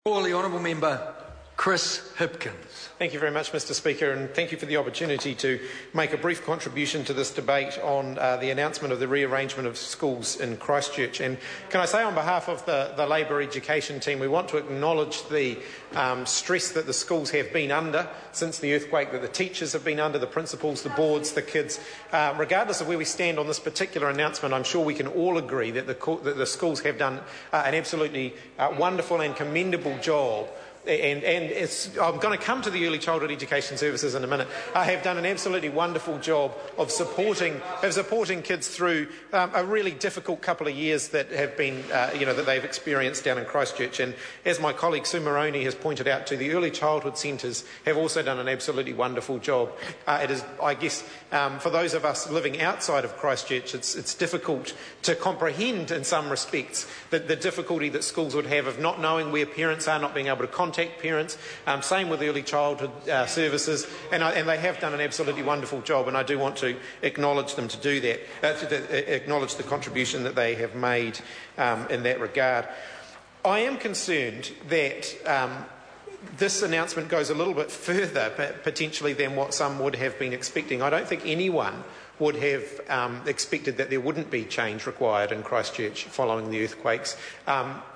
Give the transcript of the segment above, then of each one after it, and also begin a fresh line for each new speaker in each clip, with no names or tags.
For the Honourable Member Chris Hipkins.
Thank you very much, Mr Speaker, and thank you for the opportunity to make a brief contribution to this debate on the announcement of the rearrangement of schools in Christchurch. And can I say on behalf of the Labour education team, we want to acknowledge the stress that the schools have been under since the earthquake, that the teachers have been under, the principals, the boards, the kids. Regardless of where we stand on this particular announcement, I'm sure we can all agree that the schools have done an absolutely wonderful and commendable job. I'm going to come to the early childhood education services in a minute. Have done an absolutely wonderful job of supporting kids through a really difficult couple of years that have been, that they've experienced down in Christchurch. And as my colleague Sue Moroney has pointed out too, the early childhood centres have also done an absolutely wonderful job. It is, I guess, for those of us living outside of Christchurch, it's difficult to comprehend in some respects the difficulty that schools would have of not knowing where parents are, not being able to contact parents. Same with early childhood services, and they have done an absolutely wonderful job, and I do want to acknowledge them to do that, to acknowledge the contribution that they have made in that regard. I am concerned that this announcement goes a little bit further, potentially, than what some would have been expecting. I don't think anyone would have expected that there wouldn't be change required in Christchurch following the earthquakes.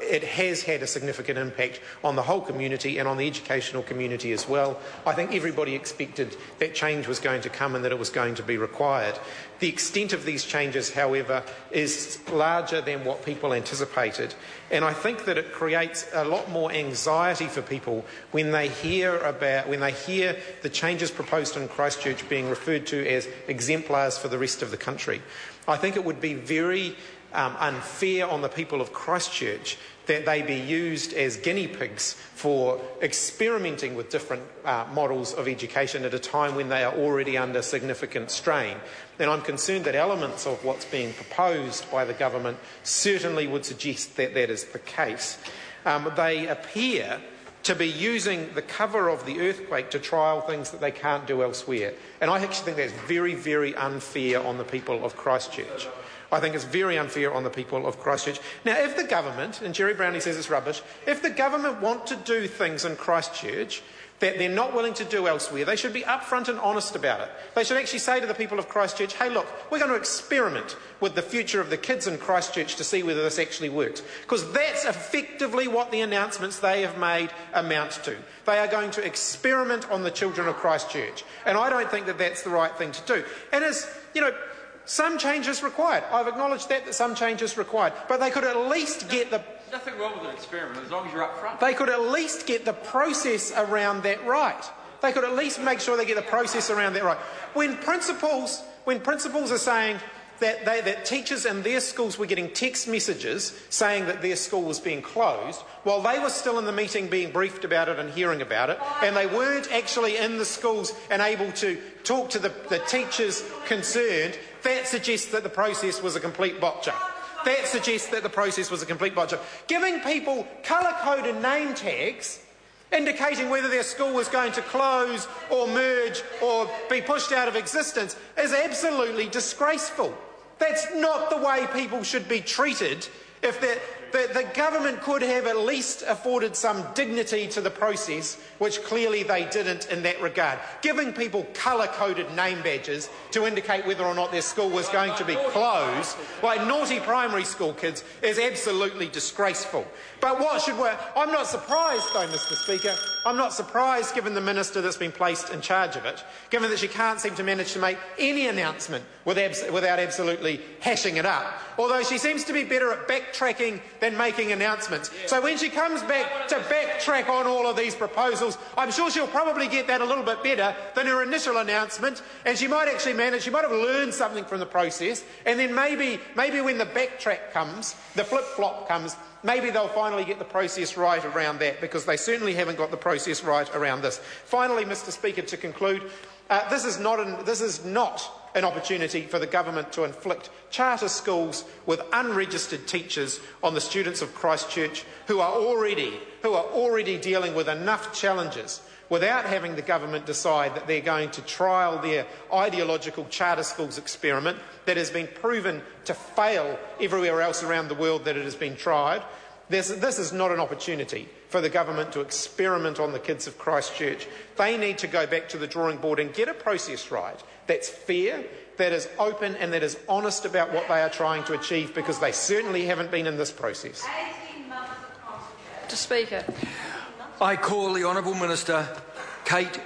It has had a significant impact on the whole community and on the educational community as well. I think everybody expected that change was going to come and that it was going to be required. The extent of these changes, however, is larger than what people anticipated, and I think that it creates a lot more anxiety for people when they hear the changes proposed in Christchurch being referred to as exemplars for the rest of the country. I think it would be very unfair on the people of Christchurch that they be used as guinea pigs for experimenting with different models of education at a time when they are already under significant strain. And I'm concerned that elements of what's being proposed by the government certainly would suggest that that is the case. They appear to be using the cover of the earthquake to trial things that they can't do elsewhere. And I actually think that's very, very unfair on the people of Christchurch. I think it's very unfair on the people of Christchurch. Now, if the government, and Jerry Brownlee says it's rubbish, if the government want to do things in Christchurch that they're not willing to do elsewhere, they should be upfront and honest about it. They should actually say to the people of Christchurch, hey, look, we're going to experiment with the future of the kids in Christchurch to see whether this actually works. Because that's effectively what the announcements they have made amount to. They are going to experiment on the children of Christchurch. And I don't think that that's the right thing to do. And as, some change is required. I've acknowledged that some change is required. But they could at least get the...
Nothing wrong with an experiment as long as you're up front.
They could at least get the process around that right. They could at least make sure they get the process around that right. When principals are saying that teachers in their schools were getting text messages saying that their school was being closed, while they were still in the meeting being briefed about it and hearing about it, and they weren't actually in the schools and able to talk to the teachers concerned, that suggests that the process was a complete botcher. That suggests that the process was a complete botcher. Giving people colour-coded name tags indicating whether their school was going to close or merge or be pushed out of existence is absolutely disgraceful. That's not the way people should be treated. If the government could have at least afforded some dignity to the process, which clearly they didn't in that regard. Giving people colour-coded name badges to indicate whether or not their school was going to be closed, like naughty primary school kids, is absolutely disgraceful. But what should work? I'm not surprised, though, Mr Speaker. I'm not surprised, given the minister that's been placed in charge of it, given that she can't seem to manage to make any announcement without absolutely hashing it up. Although she seems to be better at backtracking than making announcements. So when she comes back to backtrack on all of these proposals, I'm sure she'll probably get that a little bit better than her initial announcement, and she might actually manage, she might have learned something from the process, and then maybe when the backtrack comes, the flip-flop comes, maybe they'll finally get the process right around that, because they certainly haven't got the process right around this. Finally, Mr Speaker, to conclude, this is not an opportunity for the government to inflict charter schools with unregistered teachers on the students of Christchurch who are already dealing with enough challenges without having the government decide that they're going to trial their ideological charter schools experiment that has been proven to fail everywhere else around the world that it has been tried. This is not an opportunity for the government to experiment on the kids of Christchurch. They need to go back to the drawing board and get a process right that's fair, that is open and that is honest about what they are trying to achieve, because they certainly haven't been in this process.
To Speaker.
I call the Honourable Minister Kate